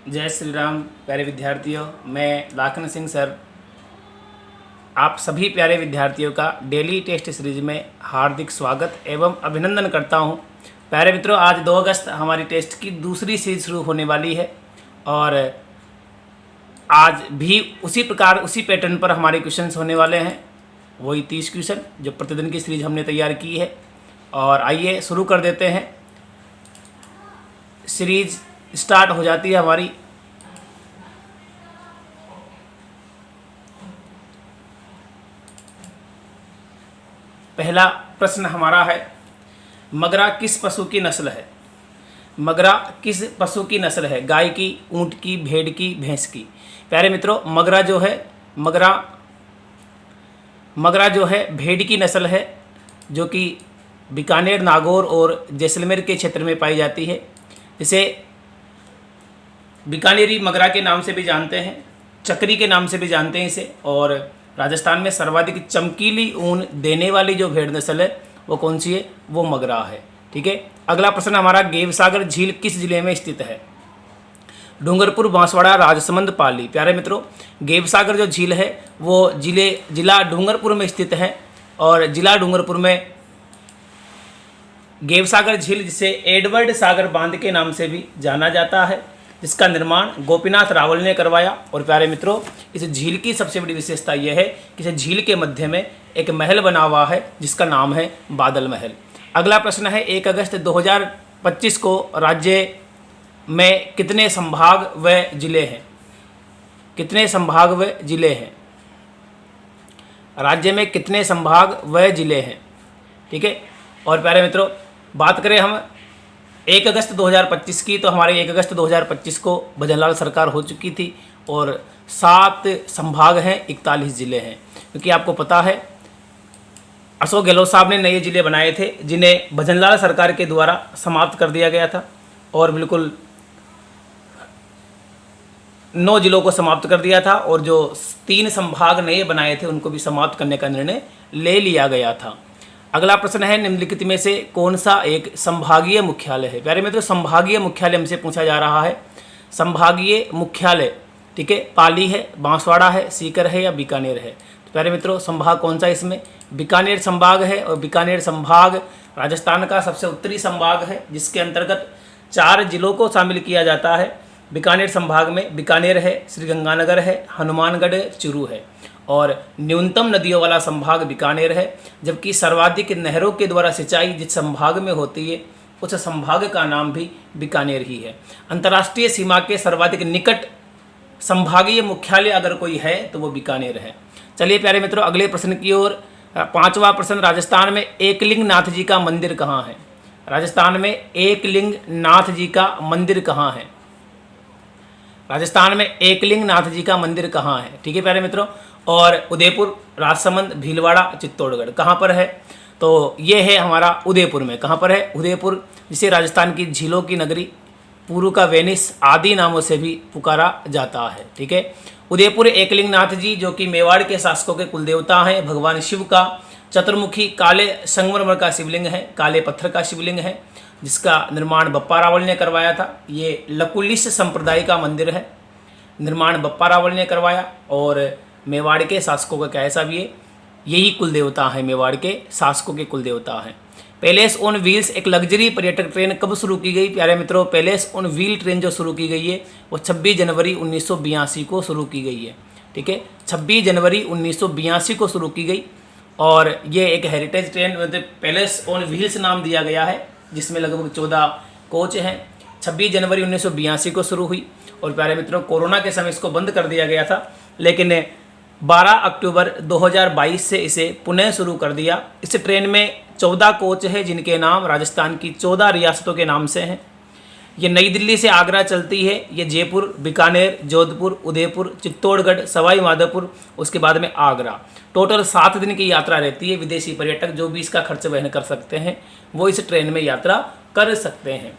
जय श्री राम प्यारे विद्यार्थियों, मैं लाखन सिंह सर आप सभी प्यारे विद्यार्थियों का डेली टेस्ट सीरीज में हार्दिक स्वागत एवं अभिनंदन करता हूं। प्यारे मित्रों, आज 2 अगस्त हमारी टेस्ट की दूसरी सीरीज शुरू होने वाली है और आज भी उसी प्रकार उसी पैटर्न पर हमारे क्वेश्चंस होने वाले हैं। वही 30 क्वेश्चन जो प्रतिदिन की सीरीज हमने तैयार की है। और आइए शुरू कर देते हैं। सीरीज स्टार्ट हो जाती है हमारी। पहला प्रश्न हमारा है, मगरा किस पशु की नस्ल है? मगरा किस पशु की नस्ल है? गाय की, ऊंट की, भेड़ की, भैंस की? प्यारे मित्रों, मगरा जो है भेड़ की नस्ल है, जो कि बीकानेर, नागौर और जैसलमेर के क्षेत्र में पाई जाती है। इसे बीकानेरी मगरा के नाम से भी जानते हैं, चक्री के नाम से भी जानते हैं इसे। और राजस्थान में सर्वाधिक चमकीली ऊन देने वाली जो भेड़ नस्ल है वो कौन सी है? वो मगरा है। ठीक है। अगला प्रश्न हमारा, गेवसागर झील किस जिले में स्थित है? डूंगरपुर, बांसवाड़ा, राजसमंद, पाली? प्यारे मित्रों, गेवसागर जो झील है वो जिला डूंगरपुर में स्थित है। और जिला डूंगरपुर में गेवसागर झील, जिसे एडवर्ड सागर बांध के नाम से भी जाना जाता है, जिसका निर्माण गोपीनाथ रावल ने करवाया। और प्यारे मित्रों, इस झील की सबसे बड़ी विशेषता यह है कि इस झील के मध्य में एक महल बना हुआ है जिसका नाम है बादल महल। अगला प्रश्न है, 1 अगस्त 2025 को राज्य में कितने संभाग व जिले हैं? कितने संभाग व जिले हैं? राज्य में कितने संभाग व जिले हैं? ठीक है। और प्यारे मित्रों, बात करें हम 1 अगस्त 2025 की, तो हमारे 1 अगस्त 2025 को भजनलाल सरकार हो चुकी थी और 7 संभाग हैं, 41 ज़िले हैं। क्योंकि आपको पता है अशोक गहलोत साहब ने नए ज़िले बनाए थे जिन्हें भजनलाल सरकार के द्वारा समाप्त कर दिया गया था। और बिल्कुल 9 जिलों को समाप्त कर दिया था और जो 3 संभाग नए बनाए थे उनको भी समाप्त करने का निर्णय ले लिया गया था। अगला प्रश्न है, निम्नलिखित में से कौन सा एक संभागीय मुख्यालय है? प्यारे मित्रों, संभागीय मुख्यालय हमसे पूछा जा रहा है। संभागीय मुख्यालय, ठीक है, पाली है, बांसवाड़ा है, सीकर है या बीकानेर है? तो प्यारे मित्रों, संभाग कौन सा इसमें? बीकानेर संभाग है। और बीकानेर संभाग राजस्थान का सबसे उत्तरी संभाग है, जिसके अंतर्गत 4 जिलों को शामिल किया जाता है। बीकानेर संभाग में बीकानेर है, श्रीगंगानगर है, हनुमानगढ़, चूरू है। और न्यूनतम नदियों वाला संभाग बीकानेर है, जबकि सर्वाधिक नहरों के द्वारा सिंचाई जिस संभाग में होती है उस संभाग का नाम भी बीकानेर ही है। अंतर्राष्ट्रीय सीमा के सर्वाधिक निकट संभागीय मुख्यालय अगर कोई है तो वो बीकानेर है। चलिए प्यारे मित्रों, अगले प्रश्न की ओर। 5वां प्रश्न, राजस्थान में एकलिंग नाथ जी का मंदिर कहाँ है? राजस्थान में एकलिंग नाथ जी का मंदिर कहाँ है? राजस्थान में एकलिंग नाथ जी का मंदिर कहाँ है? ठीक है प्यारे मित्रों। और उदयपुर, राजसमंद, भीलवाड़ा, चित्तौड़गढ़ कहाँ पर है? तो ये है हमारा उदयपुर में। कहाँ पर है? उदयपुर, जिसे राजस्थान की झीलों की नगरी, पूर्व का वेनिस आदि नामों से भी पुकारा जाता है। ठीक है। उदयपुर एकलिंग नाथ जी, जो कि मेवाड़ के शासकों के कुलदेवता हैं, भगवान शिव का चतुर्मुखी काले संगमरमर का शिवलिंग है, काले पत्थर का शिवलिंग है, जिसका निर्माण बप्पा रावल ने करवाया था। ये लकुलिश संप्रदाय का मंदिर है, निर्माण बप्पा रावल ने करवाया। और मेवाड़ के शासकों का क्या ऐसा भी है, यही कुलदेवता है, मेवाड़ के शासकों के कुलदेवता हैं। पैलेस ऑन व्हील्स एक लग्जरी पर्यटक ट्रेन कब शुरू की गई? प्यारे मित्रों, पैलेस ऑन व्हील ट्रेन जो शुरू की गई है वो 26 जनवरी 1982 को शुरू की गई है। ठीक है, 26 जनवरी 1982 को शुरू की गई। और ये एक हेरिटेज ट्रेन, मतलब पैलेस ऑन व्हील्स नाम दिया गया है, जिसमें लगभग 14 कोच हैं। 26 जनवरी 1982 को शुरू हुई। और प्यारे मित्रों, कोरोना के समय इसको बंद कर दिया गया था, लेकिन 12 अक्टूबर 2022 से इसे पुनः शुरू कर दिया। इस ट्रेन में 14 कोच हैं, जिनके नाम राजस्थान की 14 रियासतों के नाम से हैं। ये नई दिल्ली से आगरा चलती है। ये जयपुर, बीकानेर, जोधपुर, उदयपुर, चित्तौड़गढ़, सवाई माधोपुर, उसके बाद में आगरा। टोटल 7 दिन की यात्रा रहती है। विदेशी पर्यटक जो भी इसका खर्च वहन कर सकते हैं वो इस ट्रेन में यात्रा कर सकते हैं।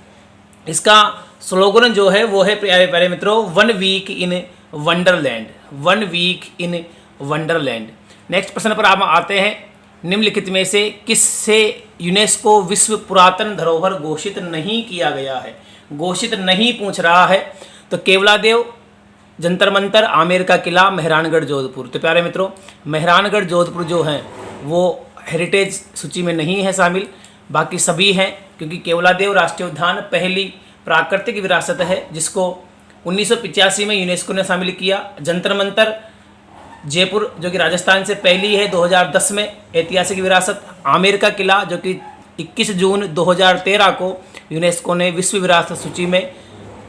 इसका स्लोगन जो है वो है, प्यारे प्यारे मित्रों, 1 week in wonderland. 1 week in wonderland. Next प्रश्न पर आप आते हैं, निम्नलिखित में से किससे यूनेस्को विश्व पुरातन धरोहर घोषित नहीं किया गया है? घोषित नहीं पूछ रहा है, तो केवलादेव, जंतर मंतर, आमेर का किला, मेहरानगढ़ जोधपुर। तो प्यारे मित्रों, मेहरानगढ़ जोधपुर जो हैं वो हेरिटेज सूची में नहीं है शामिल, बाकी सभी हैं, क्योंकि केवलादेव राष्ट्रीय उद्यान पहली प्राकृतिक विरासत है जिसको 1985 में यूनेस्को ने शामिल किया। जंतर मंतर जयपुर जो कि राजस्थान से पहली है 2010 में ऐतिहासिक विरासत। आमेर का किला जो कि 21 जून 2013 को यूनेस्को ने विश्व विरासत सूची में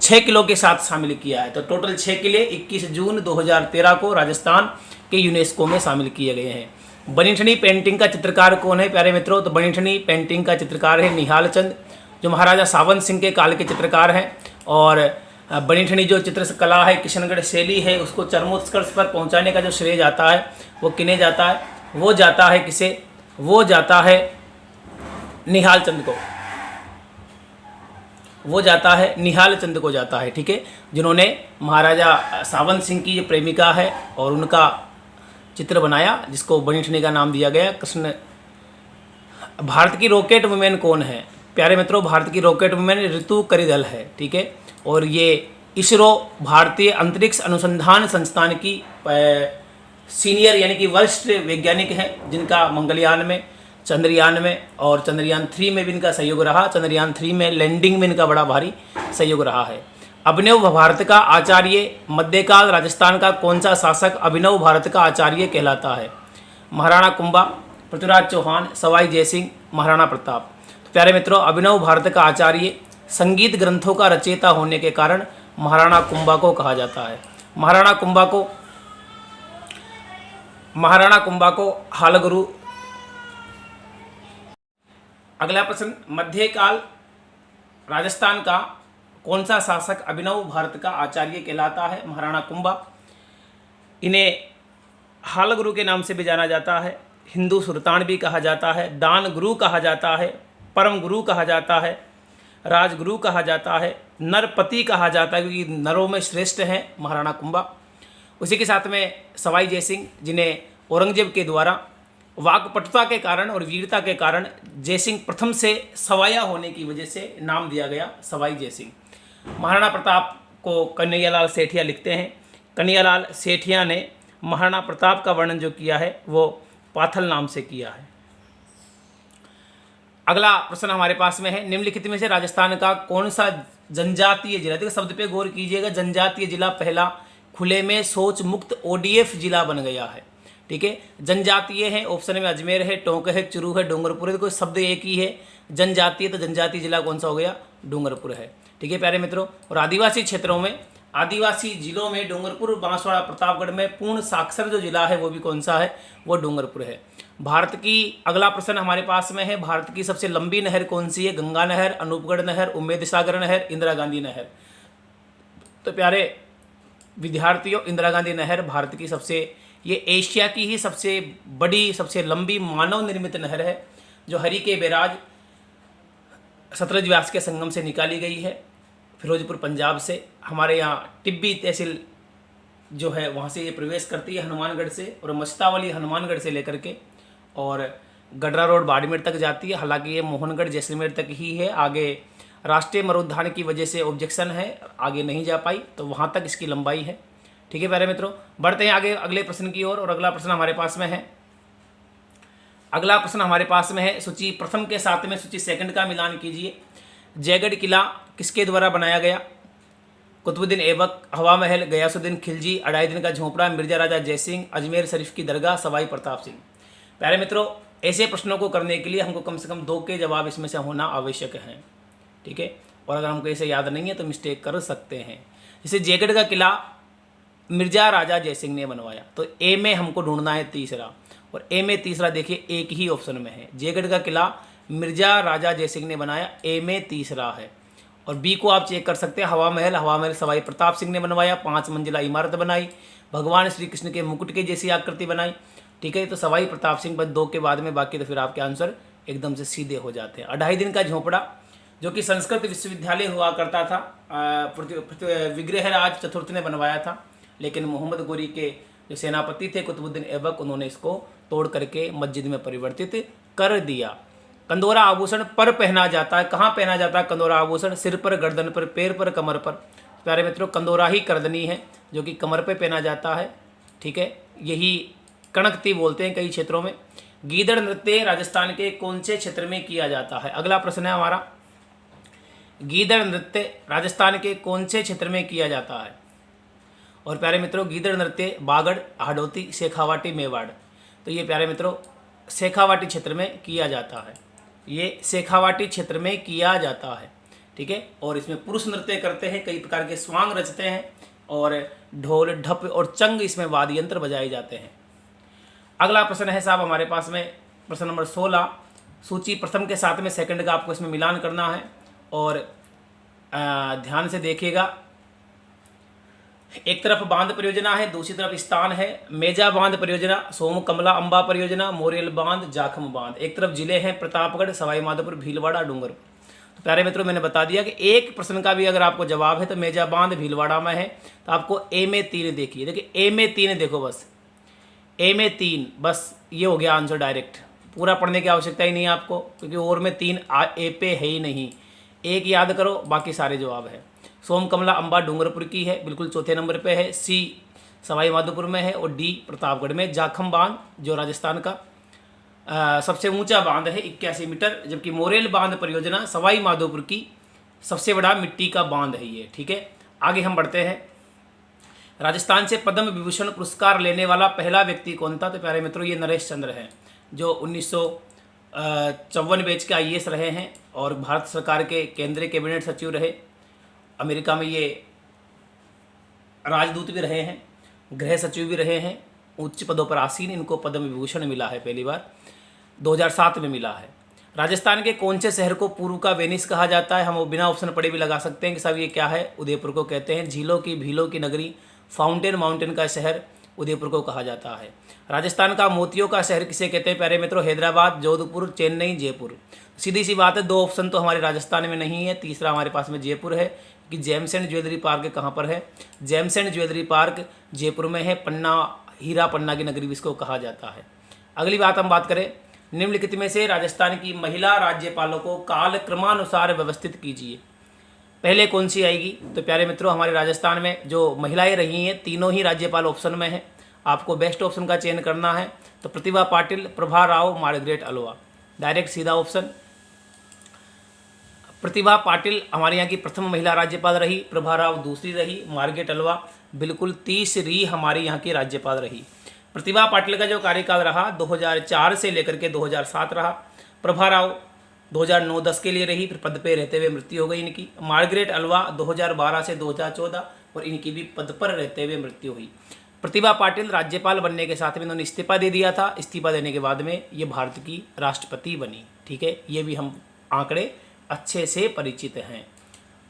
6 किलों के साथ शामिल किया है। तो टोटल 6 किले 21 जून 2013 को राजस्थान के यूनेस्को में शामिल किए गए हैं। बनीठनी पेंटिंग का चित्रकार कौन है प्यारे मित्रों? तो बनीठनी पेंटिंग का चित्रकार है निहाल चंद, जो महाराजा सावंत सिंह के काल के चित्रकार हैं। और बनीठनी जो चित्रकला है, किशनगढ़ शैली है, उसको चरमोत्कर्ष पर पहुंचाने का जो श्रेय जाता है वो किन्हें जाता है? वो जाता है किसे? वो जाता है निहाल चंद को, वो जाता है निहाल चंद को जाता है, ठीक है, जिन्होंने महाराजा सावंत सिंह की जो प्रेमिका है और उनका चित्र बनाया, जिसको बनीठनी का नाम दिया गया कृष्ण। भारत की रॉकेट वुमेन कौन है प्यारे मित्रों? भारत की रॉकेट वुमेन ऋतु करिदल है, ठीक है, और ये इसरो भारतीय अंतरिक्ष अनुसंधान संस्थान की सीनियर यानी कि वरिष्ठ वैज्ञानिक हैं, जिनका मंगलयान में, चंद्रयान में और चंद्रयान 3 में भी इनका सहयोग रहा। चंद्रयान 3 में लैंडिंग में इनका बड़ा भारी सहयोग रहा है। अभिनव भारत का आचार्य, मध्यकाल राजस्थान का कौन सा शासक अभिनव भारत का आचार्य कहलाता है? महाराणा कुंभा, पृथ्वीराज चौहान, सवाई जयसिंह, महाराणा प्रताप। तो प्यारे मित्रों, अभिनव भारत का आचार्य संगीत ग्रंथों का रचयिता होने के कारण महाराणा कुंभा को कहा जाता है। महाराणा कुंभा को हाल गुरु। अगला प्रश्न, मध्यकाल राजस्थान का कौन सा शासक अभिनव भारत का आचार्य कहलाता है? महाराणा कुंभा। इन्हें हाल गुरु के नाम से भी जाना जाता है, हिंदू सुल्तान भी कहा जाता है, दान गुरु कहा जाता है, परम गुरु कहा जाता है, राजगुरु कहा जाता है, नरपति कहा जाता है, क्योंकि नरों में श्रेष्ठ हैं महाराणा कुंभा। उसी के साथ में सवाई जयसिंह, जिन्हें औरंगजेब के द्वारा वाकपटुता के कारण और वीरता के कारण जयसिंह प्रथम से सवाया होने की वजह से नाम दिया गया सवाई जयसिंह। महाराणा प्रताप को कन्हैयालाल सेठिया लिखते हैं। कन्हैयालाल सेठिया ने महाराणा प्रताप का वर्णन जो किया है वो पाथल नाम से किया है। अगला प्रश्न हमारे पास में है, निम्नलिखित में से राजस्थान का कौन सा जनजातीय जिला, देखिए शब्द पे गौर कीजिएगा, जनजातीय जिला पहला खुले में शौच मुक्त ODF जिला बन गया है, ठीक है। जनजातीय है, ऑप्शन में अजमेर है, टोंक है, चुरू है, डूंगरपुर है, कोई शब्द एक ही है। जनजातीय, तो जनजातीय जिला कौन सा हो गया? डूंगरपुर है, ठीक है प्यारे मित्रों। और आदिवासी क्षेत्रों में, आदिवासी जिलों में डूंगरपुर, बांसवाड़ा, प्रतापगढ़ में पूर्ण साक्षर जो जिला है वो भी कौन सा है? वो डूंगरपुर है। भारत की, अगला प्रश्न हमारे पास में है, भारत की सबसे लंबी नहर कौन सी है? गंगा नहर, अनूपगढ़ नहर, उम्मेद सागर नहर, इंदिरा गांधी नहर। तो प्यारे विद्यार्थियों, इंदिरा गांधी नहर भारत की सबसे, ये एशिया की ही सबसे बड़ी, सबसे लंबी मानव निर्मित नहर है, जो हरि के बैराज सतलज व्यास के संगम से निकाली गई है, फिरोजपुर पंजाब से। हमारे यहाँ टिब्बी तहसील जो है वहाँ से ये प्रवेश करती है हनुमानगढ़ से, और मस्तावली हनुमानगढ़ से लेकर के और गडरा रोड बाड़मेर तक जाती है। हालांकि ये मोहनगढ़ जैसलमेर तक ही है, आगे राष्ट्रीय मरुद्यान की वजह से ऑब्जेक्शन है, आगे नहीं जा पाई, तो वहाँ तक इसकी लंबाई है, ठीक है प्यारे मित्रों। बढ़ते हैं आगे अगले प्रश्न की ओर, और अगला प्रश्न हमारे पास में है, अगला प्रश्न हमारे पास में है, सूची प्रथम के साथ में सूची सेकंड का मिलान कीजिए। जयगढ़ किला किसके द्वारा बनाया गया? कुतुबुद्दीन ऐबक, हवा महल, गयासुद्दीन खिलजी, अढ़ाई दिन का झोंपड़ा, मिर्जा राजा जयसिंह, अजमेर शरीफ की दरगाह, सवाई प्रताप सिंह। प्यारे मित्रों, ऐसे प्रश्नों को करने के लिए हमको कम से कम 2 के जवाब इसमें से होना आवश्यक है, ठीक है। और अगर हमको ऐसे याद नहीं है तो मिस्टेक कर सकते हैं। जैसे जयगढ़ का किला मिर्जा राजा जयसिंह ने बनवाया, तो ए में हमको ढूंढना है तीसरा, और ए में तीसरा देखिए एक ही ऑप्शन में है। जयगढ़ का किला मिर्जा राजा जयसिंह ने बनाया, ए में तीसरा है। और बी को आप चेक कर सकते हैं, हवा महल सवाई प्रताप सिंह ने बनवाया, 5 मंजिला इमारत बनाई, भगवान श्री कृष्ण के मुकुट के जैसी आकृति बनाई, ठीक है। तो सवाई प्रताप सिंह बस 2 के बाद में, बाकी तो फिर आपके आंसर एकदम से सीधे हो जाते हैं। अढ़ाई दिन का झोंपड़ा जो कि संस्कृत विश्वविद्यालय हुआ करता था, विग्रहराज चतुर्थ ने बनवाया था, लेकिन मोहम्मद गोरी के जो सेनापति थे कुतुबुद्दीन ऐबक, उन्होंने इसको तोड़ करके मस्जिद में परिवर्तित कर दिया। कंदोरा आभूषण पर पहना जाता है, कहाँ पहना जाता है कंदोरा आभूषण? सिर पर, गर्दन पर, पैर पर, कमर पर। प्यारे मित्रों कंदोरा ही करदनी है जो कि कमर पे पहना जाता है, ठीक है, यही कणकती बोलते हैं कई क्षेत्रों में। गीदड़ नृत्य राजस्थान के कौन से क्षेत्र में किया जाता है? अगला प्रश्न है हमारा, गीदड़ नृत्य राजस्थान के कौन से क्षेत्र में किया जाता है? और प्यारे मित्रों गीदड़ नृत्य बागड़, हाडोती, शेखावाटी, मेवाड़। तो ये प्यारे मित्रों शेखावाटी क्षेत्र में किया जाता है, ये शेखावाटी क्षेत्र में किया जाता है, ठीक है। और इसमें पुरुष नृत्य करते हैं, कई प्रकार के स्वांग रचते हैं और ढोल, ढप और चंग इसमें वाद्य यंत्र बजाए जाते हैं। अगला प्रश्न है साहब हमारे पास में प्रश्न नंबर 16। सूची प्रथम के साथ में सेकंड का आपको इसमें मिलान करना है और ध्यान से देखिएगा। एक तरफ बांध परियोजना है, दूसरी तरफ स्थान है। मेजा बांध परियोजना, सोम कमला अंबा परियोजना, मोरियल बांध, जाखम बांध। एक तरफ जिले हैं प्रतापगढ़, सवाई माधोपुर, भीलवाड़ा, डूंगरपुर। तो प्यारे मित्रों मैंने बता दिया कि एक प्रश्न का भी अगर आपको जवाब है तो मेजा बांध भीलवाड़ा में है, तो आपको ए में 3 देखिए। देखिए ए में 3 देखो, बस ए में 3, बस ये हो गया आंसर डायरेक्ट। पूरा पढ़ने की आवश्यकता ही नहीं है आपको, क्योंकि और में 3 ए पे है ही नहीं। एक याद करो, बाकी सारे जवाब है। सोम कमला अंबा डूंगरपुर की है, बिल्कुल चौथे नंबर पे है। सी सवाई माधोपुर में है और डी प्रतापगढ़ में। जाखम बांध जो राजस्थान का सबसे ऊंचा बांध है 81 मीटर, जबकि मोरेल बांध परियोजना सवाई माधोपुर की सबसे बड़ा मिट्टी का बांध है ये, ठीक है। आगे हम बढ़ते हैं। राजस्थान से पद्म विभूषण पुरस्कार लेने वाला पहला व्यक्ति कौन था? तो प्यारे मित्रों ये नरेश चंद्र हैं, जो 1954 बैच के IAS रहे हैं और भारत सरकार के केंद्रीय कैबिनेट सचिव रहे। अमेरिका में ये राजदूत भी रहे हैं, गृह सचिव भी रहे हैं, उच्च पदों पर आसीन। इनको पद्म विभूषण मिला है पहली बार, 2007 में मिला है। राजस्थान के कौन से शहर को पूर्व का वेनिस कहा जाता है? हम वो बिना ऑप्शन पढ़े भी लगा सकते हैं कि साहब ये क्या है। उदयपुर को कहते हैं। झीलों की भीलों की नगरी, फाउंटेन माउंटेन का शहर उदयपुर को कहा जाता है। राजस्थान का मोतियों का शहर किसे कहते हैं? प्यारे मित्रों हैदराबाद, जोधपुर, चेन्नई, जयपुर। सीधी सी बात है, 2 ऑप्शन तो हमारे राजस्थान में नहीं है, तीसरा हमारे पास में जयपुर है। कि जेम्स एंड ज्वेलरी पार्क कहाँ पर है? James and jewellery park Jaipur में है। पन्ना, हीरा पन्ना की नगरी भी इसको कहा जाता है। अगली बात हम बात करें, निम्नलिखित में से राजस्थान की महिला राज्यपालों को काल क्रमानुसार व्यवस्थित कीजिए। पहले कौन सी आएगी? तो प्यारे मित्रों हमारे राजस्थान में जो महिलाएं रही हैं तीनों ही राज्यपाल ऑप्शन में है। आपको बेस्ट ऑप्शन का चयन करना है। तो प्रतिभा पाटिल, प्रभा राव, मार्गरेट अल्वा, डायरेक्ट सीधा ऑप्शन। प्रतिभा पाटिल हमारे यहाँ की प्रथम महिला राज्यपाल रही, प्रभा राव दूसरी रही, मार्गरेट अल्वा बिल्कुल तीसरी हमारे यहाँ की राज्यपाल रही। प्रतिभा पाटिल का जो कार्यकाल रहा 2004 से लेकर के 2007 रहा। प्रभा राव 2009-10 के लिए रही, फिर पद पे रहते हुए मृत्यु हो गई इनकी। मार्गरेट अल्वा 2012 से 2014 और इनकी भी पद पर रहते हुए मृत्यु हुई। प्रतिभा पाटिल राज्यपाल बनने के साथ में इन्होंने इस्तीफा दे दिया था। इस्तीफा देने के बाद में ये भारत की राष्ट्रपति बनी, ठीक है। ये भी हम आंकड़े अच्छे से परिचित हैं,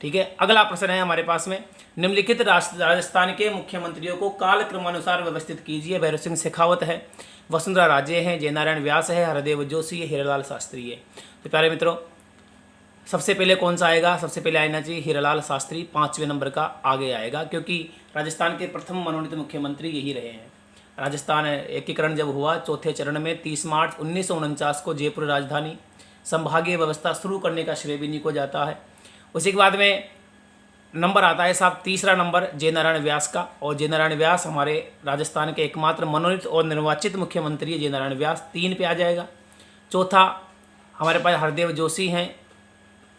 ठीक है। अगला प्रश्न है हमारे पास में, निम्नलिखित राजस्थान के मुख्यमंत्रियों को काल क्रमानुसार व्यवस्थित कीजिए। भैरव सिंह शेखावत है, वसुंधरा राजे हैं, जयनारायण व्यास है, हरदेव जोशी है, हीरालाल शास्त्री है। तो प्यारे मित्रों सबसे पहले कौन सा आएगा? सबसे पहले आना चाहिए हीरालाल शास्त्री, 5वें नंबर का आगे आएगा, क्योंकि राजस्थान के प्रथम मनोनीत मुख्यमंत्री यही रहे हैं। राजस्थान एकीकरण जब हुआ चौथे चरण में 30 मार्च 1949 को जयपुर राजधानी संभागीय व्यवस्था शुरू करने का श्रेय भी इन्हीं को जाता है। उसी के बाद में नंबर आता है साहब तीसरा नंबर जयनारायण व्यास का, और जयनारायण व्यास हमारे राजस्थान के एकमात्र मनोनीत और निर्वाचित मुख्यमंत्री है। जयनारायण व्यास 3 पे आ जाएगा। चौथा हमारे पास हरदेव जोशी हैं,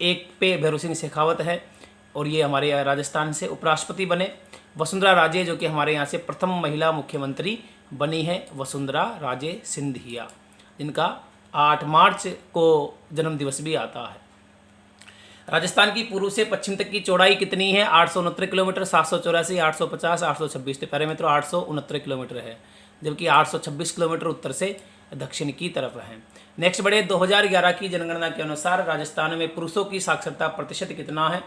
1 पे भैरव सिंह शेखावत है और ये हमारे राजस्थान से उपराष्ट्रपति बने। वसुंधरा राजे जो कि हमारे यहाँ से प्रथम महिला मुख्यमंत्री बनी है, वसुंधरा राजे सिंधिया, जिनका 8 मार्च को जन्म दिवस भी आता है। राजस्थान की पूर्व से पश्चिम तक की चौड़ाई कितनी है? 869 किलोमीटर, 784, 850, 826। तो प्यारे मित्रों 869 किलोमीटर है, जबकि 826 किलोमीटर उत्तर से दक्षिण की तरफ है। नेक्स्ट बढ़े, 2011 की जनगणना के अनुसार राजस्थान में पुरुषों की साक्षरता प्रतिशत कितना है?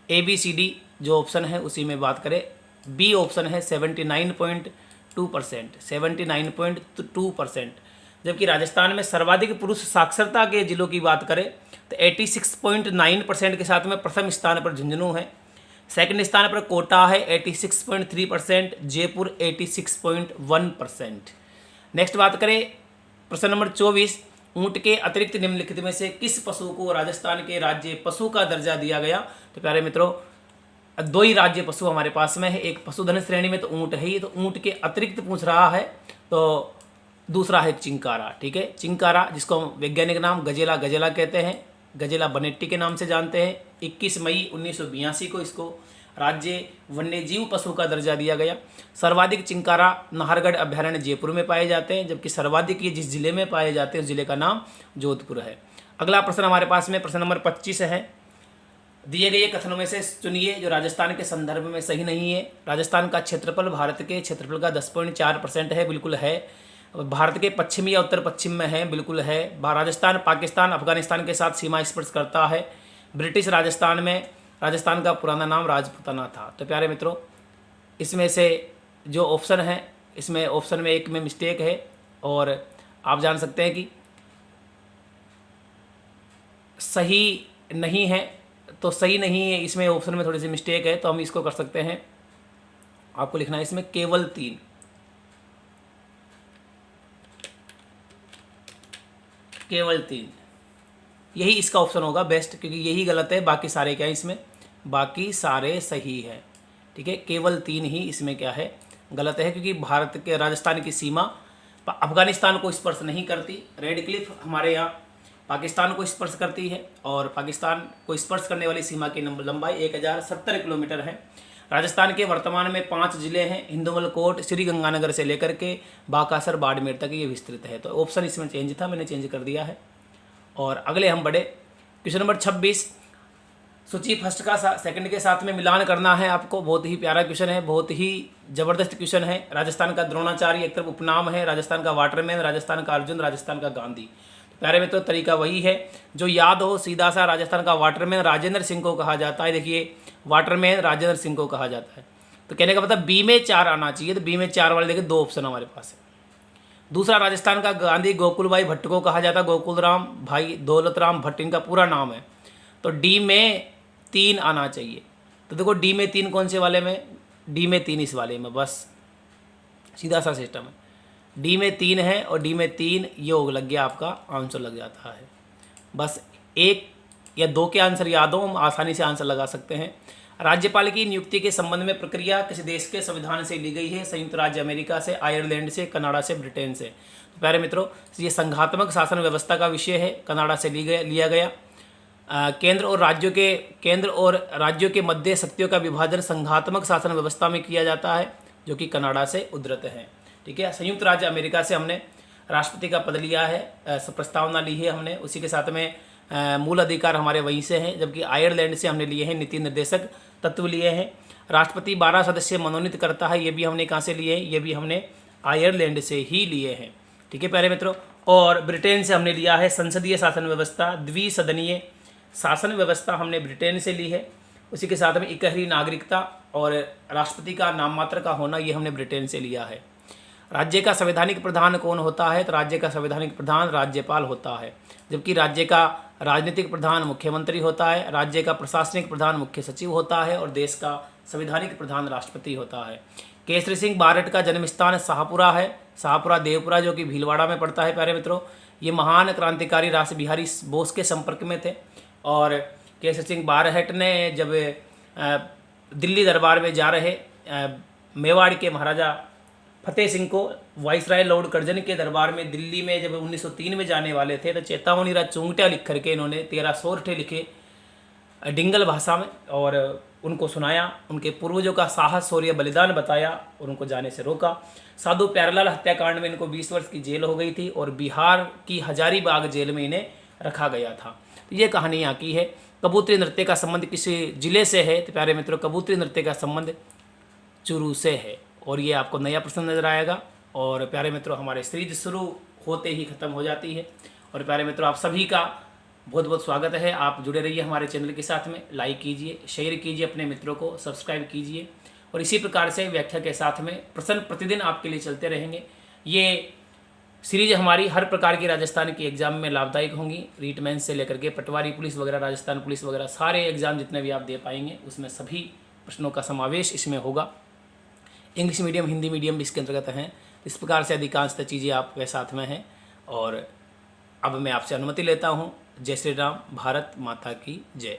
ABCD जो ऑप्शन है उसी में बात करें। बी ऑप्शन है 79.2%, 79.2%। जबकि राजस्थान में सर्वाधिक पुरुष साक्षरता के जिलों की बात करें तो 86.9% के साथ में प्रथम स्थान पर झुंझुनू है, सेकंड स्थान पर कोटा है 86.3%, जयपुर 86.1%। नेक्स्ट बात करें प्रश्न नंबर 24, ऊंट के अतिरिक्त निम्नलिखित में से किस पशु को राजस्थान के राज्य पशु का दर्जा दिया गया? तो प्यारे मित्रों दो ही राज्य पशु हमारे पास में है, एक पशुधन श्रेणी में तो ऊँट है ही, तो ऊँट के अतिरिक्त पूछ रहा है, तो दूसरा है चिंकारा। ठीक है, चिंकारा जिसको हम वैज्ञानिक नाम गजेला गजेला कहते हैं, गजेला बनेट्टी के नाम से जानते हैं। 21 मई 1982 को इसको राज्य वन्यजीव पशु का दर्जा दिया गया। सर्वाधिक चिंकारा नाहरगढ़ अभ्यारण्य जयपुर में पाए जाते हैं, जबकि सर्वाधिक ये जिस जिले में पाए जाते हैं उस जिले का नाम जोधपुर है। अगला प्रश्न हमारे पास में प्रश्न नंबर 25 है। दिए गए कथनों में से चुनिए जो राजस्थान के संदर्भ में सही नहीं है। राजस्थान का क्षेत्रफल भारत के क्षेत्रफल का 10.4% है, बिल्कुल है। भारत के पश्चिमी या उत्तर पश्चिम में है, बिल्कुल है। राजस्थान पाकिस्तान अफगानिस्तान के साथ सीमा स्पर्श करता है। ब्रिटिश राजस्थान में राजस्थान का पुराना नाम राजपुताना था। तो प्यारे मित्रों, इसमें से जो ऑप्शन है, इसमें ऑप्शन में एक में मिस्टेक है और आप जान सकते हैं कि सही नहीं है, तो सही नहीं है, इसमें ऑप्शन में थोड़ी सी मिस्टेक है, तो हम इसको कर सकते हैं, आपको लिखना है इसमें केवल 3, केवल 3, यही इसका ऑप्शन होगा बेस्ट, क्योंकि यही गलत है, बाकी सारे क्या है इसमें, बाकी सारे सही है। ठीक है, केवल 3 ही इसमें क्या है, गलत है, क्योंकि भारत के राजस्थान की सीमा अफगानिस्तान को स्पर्श नहीं करती। रेड क्लिफ हमारे यहाँ पाकिस्तान को स्पर्श करती है और पाकिस्तान को स्पर्श करने वाली सीमा की लंबाई 1070 किलोमीटर है। राजस्थान के वर्तमान में 5 जिले हैं, हिंदुमल कोट श्री गंगानगर से लेकर के बाकासर बाड़मेर तक ये विस्तृत है। तो ऑप्शन इसमें चेंज था, मैंने चेंज कर दिया है। और अगले हम बढ़े क्वेश्चन नंबर 26। सूची फर्स्ट का सेकंड के साथ में मिलान करना है आपको। बहुत ही प्यारा क्वेश्चन है, बहुत ही जबरदस्त क्वेश्चन है। राजस्थान का द्रोणाचार्य एक तरफ उपनाम है, राजस्थान का वाटरमैन, राजस्थान का अर्जुन, राजस्थान का गांधी। प्यारे में तो तरीका वही है जो याद हो सीधा सा। राजस्थान का वाटरमैन राजेंद्र सिंह को कहा जाता है। देखिए, वाटरमैन राजेंद्र सिंह को कहा जाता है। तो कहने का मतलब बी में 4 आना चाहिए, तो बी में 4 वाले देखिए 2 ऑप्शन हमारे पास है। दूसरा, राजस्थान का गांधी गोकुल भाई भट्ट को कहा जाता है, गोकुल राम भाई दौलत राम भट्ट इनका पूरा नाम है। तो डी में 3 आना चाहिए। तो देखो डी में 3 कौन से वाले में, डी में 3 इस वाले में, बस सीधा सा सिस्टम है। डी में 3 है और डी में 3 योग लग गया, आपका आंसर लग जाता है। बस 1 या 2 के आंसर याद हो, हम आसानी से आंसर लगा सकते हैं। राज्यपाल की नियुक्ति के संबंध में प्रक्रिया किस देश के संविधान से ली गई है? संयुक्त राज्य अमेरिका से, आयरलैंड से, कनाडा से, ब्रिटेन से। तो प्यारे मित्रों, ये संघात्मक शासन व्यवस्था का विषय है, कनाडा से लिया गया। केंद्र और राज्यों के मध्य शक्तियों का विभाजन संघात्मक शासन व्यवस्था में किया जाता है, जो कि कनाडा से उद्धृत है। ठीक है, संयुक्त राज्य अमेरिका से हमने राष्ट्रपति का पद लिया है, प्रस्तावना ली है हमने, उसी के साथ में मूल अधिकार हमारे वहीं से हैं। जबकि आयरलैंड से हमने लिए हैं नीति निर्देशक तत्व लिए हैं। राष्ट्रपति 12 सदस्य मनोनीत करता है, ये भी हमने कहाँ से लिए हैं, ये भी हमने आयरलैंड से ही लिए हैं। ठीक है प्यारे मित्रों, और ब्रिटेन से हमने लिया है संसदीय शासन व्यवस्था, द्विसदनीय शासन व्यवस्था हमने ब्रिटेन से ली है। उसी के साथ में इकहरी नागरिकता और राष्ट्रपति का नाम मात्र का होना, ये हमने ब्रिटेन से लिया है। राज्य का संवैधानिक प्रधान कौन होता है? तो राज्य का संवैधानिक प्रधान राज्यपाल होता है, जबकि राज्य का राजनीतिक प्रधान मुख्यमंत्री होता है, राज्य का प्रशासनिक प्रधान मुख्य सचिव होता है और देश का संवैधानिक प्रधान राष्ट्रपति होता है। केसरी सिंह बारट का जन्म स्थान शाहपुरा है, शाहपुरा देवपुरा, जो कि भीलवाड़ा में पड़ता है। प्यारे मित्रों, ये महान क्रांतिकारी राष्ट्र बिहारी बोस के संपर्क में थे और केसरी सिंह बारट ने जब दिल्ली दरबार में जा रहे मेवाड़ के महाराजा फतेह सिंह को वाइसराय लॉर्ड कर्जन के दरबार में दिल्ली में जब 1903 में जाने वाले थे, तो चेतावनी राज चूंगटिया लिख करके इन्होंने 13 सोरठे लिखे डिंगल भाषा में और उनको सुनाया, उनके पूर्वजों का साहस शौर्य बलिदान बताया और उनको जाने से रोका। साधु प्यारेलाल हत्याकांड में इनको 20 वर्ष की जेल हो गई थी और बिहार की हजारीबाग जेल में इन्हें रखा गया था। तो ये कहानी यहाँ की है। कबूतरी नृत्य का संबंध किसी जिले से है? तो प्यारे मित्रों, कबूतरी नृत्य का संबंध चुरू से है और ये आपको नया प्रश्न नजर आएगा। और प्यारे मित्रों, हमारे सीरीज शुरू होते ही ख़त्म हो जाती है। और प्यारे मित्रों, आप सभी का बहुत बहुत स्वागत है। आप जुड़े रहिए हमारे चैनल के साथ में, लाइक कीजिए, शेयर कीजिए, अपने मित्रों को सब्सक्राइब कीजिए और इसी प्रकार से व्याख्या के साथ में प्रश्न प्रतिदिन आपके लिए चलते रहेंगे। ये सीरीज हमारी हर प्रकार की राजस्थान की एग्जाम में लाभदायक होंगी, रीट मेंस से लेकर के पटवारी पुलिस वगैरह, राजस्थान पुलिस वगैरह, सारे एग्जाम जितने भी आप दे पाएंगे उसमें सभी प्रश्नों का समावेश इसमें होगा। इंग्लिश मीडियम, हिंदी मीडियम भी इसके अंतर्गत हैं। इस प्रकार से अधिकांशतः चीज़ें आपके साथ में हैं। और अब मैं आपसे अनुमति लेता हूँ। जय श्री राम, भारत माता की जय।